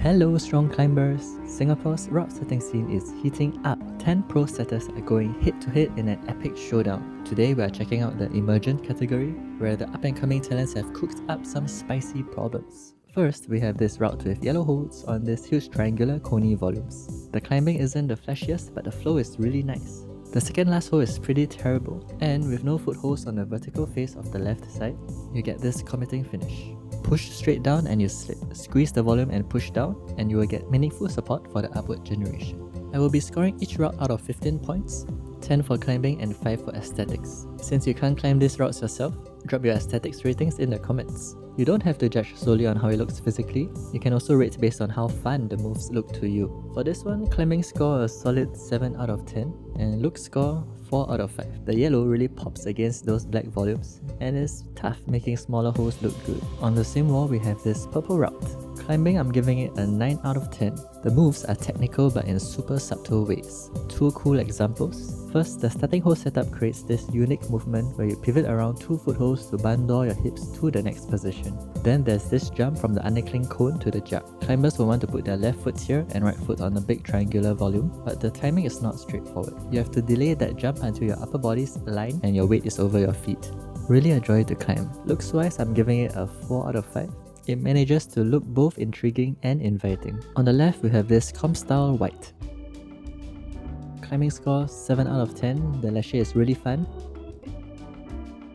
Hello strong climbers! Singapore's routesetting scene is heating up. 10 pro setters are going head to head in an epic showdown. Today we are checking out the emergent category, where the up and coming talents have cooked up some spicy problems. First, we have this route with yellow holds on this huge triangular coney volumes. The climbing isn't the flashiest, but the flow is really nice. The second last hole is pretty terrible, and with no footholds on the vertical face of the left side, you get this committing finish. Push straight down and you slip. Squeeze the volume and push down, and you will get meaningful support for the upward generation. I will be scoring each route out of 15 points, 10 for climbing and 5 for aesthetics. Since you can't climb these routes yourself, drop your aesthetics ratings in the comments. You don't have to judge solely on how it looks physically, you can also rate based on how fun the moves look to you. For this one, climbing score a solid 7 out of 10, and look score 4 out of 5. The yellow really pops against those black volumes, and is tough, making smaller holes look good. On the same wall, we have this purple route. Climbing, I'm giving it a 9 out of 10. The moves are technical but in super subtle ways. Two cool examples. First, the starting hole setup creates this unique movement where you pivot around 2 footholds to bundle your hips to the next position. Then there's this jump from the undercling cone to the jug. Climbers will want to put their left foot here and right foot on the big triangular volume, but the timing is not straightforward. You have to delay that jump until your upper body's aligned and your weight is over your feet. Really a joy to climb. Looks wise, I'm giving it a 4 out of 5. It manages to look both intriguing and inviting. On the left, we have this comp style white. Climbing score 7 out of 10. The lache is really fun.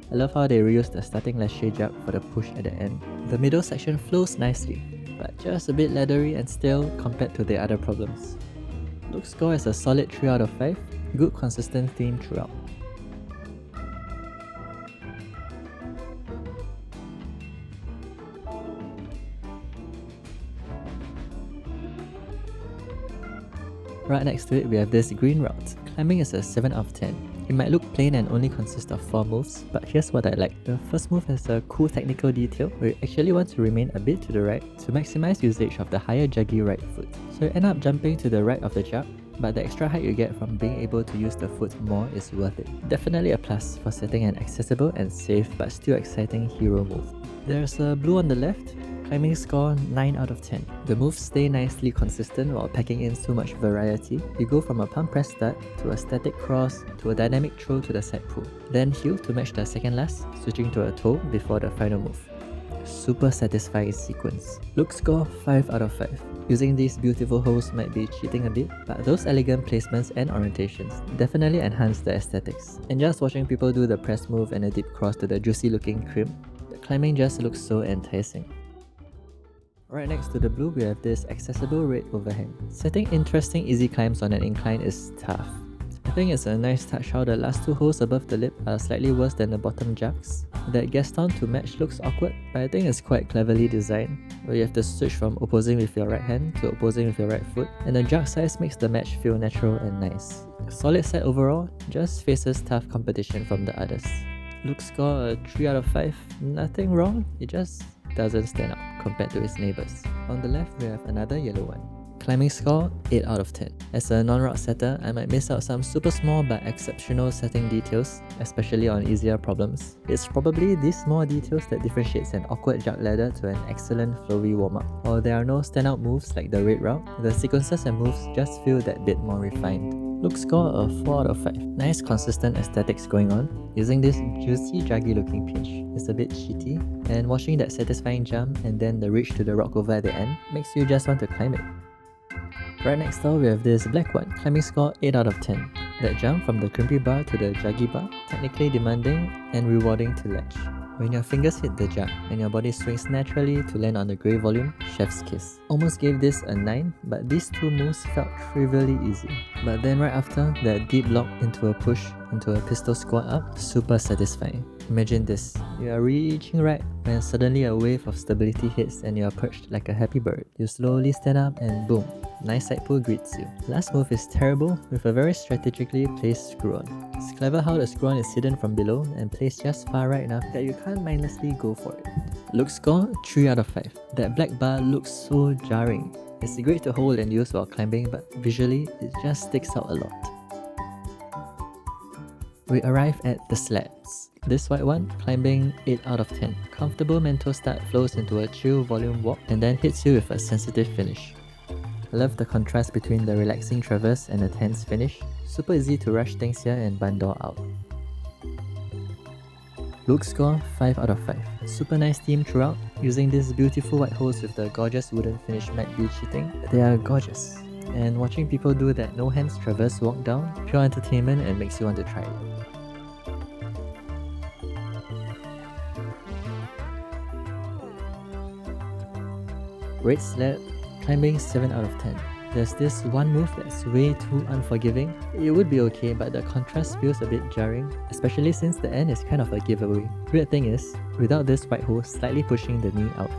I love how they reuse the starting lache jump for the push at the end. The middle section flows nicely, but just a bit leathery and stale compared to the other problems. Look score is a solid 3 out of 5. Good consistent theme throughout. Right next to it, we have this green route. Climbing is a 7 out of 10. It might look plain and only consist of 4 moves, but here's what I like. The first move has a cool technical detail where you actually want to remain a bit to the right to maximize usage of the higher juggy right foot. So you end up jumping to the right of the jug, but the extra height you get from being able to use the foot more is worth it. Definitely a plus for setting an accessible and safe but still exciting hero move. There's a blue on the left. Climbing score 9 out of 10. The moves stay nicely consistent while packing in so much variety. You go from a pump press start to a static cross to a dynamic throw to the side pull. Then heel to match the second last, switching to a toe before the final move. Super satisfying sequence. Look score 5 out of 5. Using these beautiful holes might be cheating a bit, but those elegant placements and orientations definitely enhance the aesthetics. And just watching people do the press move and a deep cross to the juicy looking crimp, the climbing just looks so enticing. Right next to the blue, we have this accessible red overhang. Setting interesting easy climbs on an incline is tough. I think it's a nice touch how the last 2 holes above the lip are slightly worse than the bottom jugs. That Gaston to match looks awkward, but I think it's quite cleverly designed, where you have to switch from opposing with your right hand to opposing with your right foot, and the jug size makes the match feel natural and nice. Solid set overall, just faces tough competition from the others. Look score a 3 out of 5. Nothing wrong, it just doesn't stand out compared to its neighbours. On the left, we have another yellow one. Climbing score 8 out of 10. As a non-route setter, I might miss out some super small but exceptional setting details, especially on easier problems. It's probably these small details that differentiates an awkward jug ladder to an excellent flowy warm-up. While there are no standout moves like the red route, the sequences and moves just feel that bit more refined. Look score a 4 out of 5. Nice consistent aesthetics going on. Using this juicy juggy looking pinch is a bit cheaty, and watching that satisfying jump and then the reach to the rock over at the end makes you just want to climb it. Right next door, we have this black one. Climbing score 8 out of 10. That jump from the crimpy bar to the juggy bar, technically demanding and rewarding to latch. When your fingers hit the jug and your body swings naturally to land on the grey volume, chef's kiss. Almost gave this a 9, but these 2 moves felt trivially easy. But then right after, that deep lock into a push, into a pistol squat up, super satisfying. Imagine this, you are reaching right when suddenly a wave of stability hits and you are perched like a happy bird. You slowly stand up and boom, nice side pull greets you. Last move is terrible with a very strategically placed screw-on. It's clever how the screw-on is hidden from below and placed just far right enough that you can't mindlessly go for it. Look score 3 out of 5. That black bar looks so jarring. It's great to hold and use while climbing, but visually it just sticks out a lot. We arrive at the slabs. This white one, climbing 8 out of 10. Comfortable mental start flows into a chill volume walk and then hits you with a sensitive finish. I love the contrast between the relaxing traverse and the tense finish. Super easy to rush things here and bundle out. Look score 5 out of 5. Super nice theme throughout. Using these beautiful white holes with the gorgeous wooden finish might be cheating. They are gorgeous. And watching people do that no hands traverse walk down, pure entertainment and makes you want to try it. Red slab, climbing 7 out of 10. There's this one move that's way too unforgiving. It would be okay, but the contrast feels a bit jarring, especially since the end is kind of a giveaway. Weird thing is, without this white hole slightly pushing the knee out,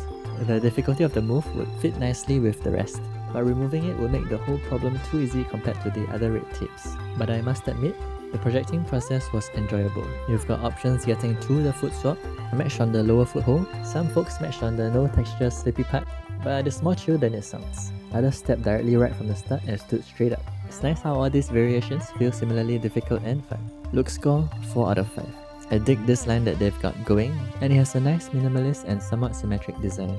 the difficulty of the move would fit nicely with the rest, but removing it would make the whole problem too easy compared to the other red tips. But I must admit, the projecting process was enjoyable. You've got options getting to the foot swap, I matched on the lower foothold, some folks matched on the no texture slippy part, but it's more chill than it sounds. Others stepped directly right from the start and stood straight up. It's nice how all these variations feel similarly difficult and fun. Look score 4 out of 5. I dig this line that they've got going, and it has a nice minimalist and somewhat symmetric design.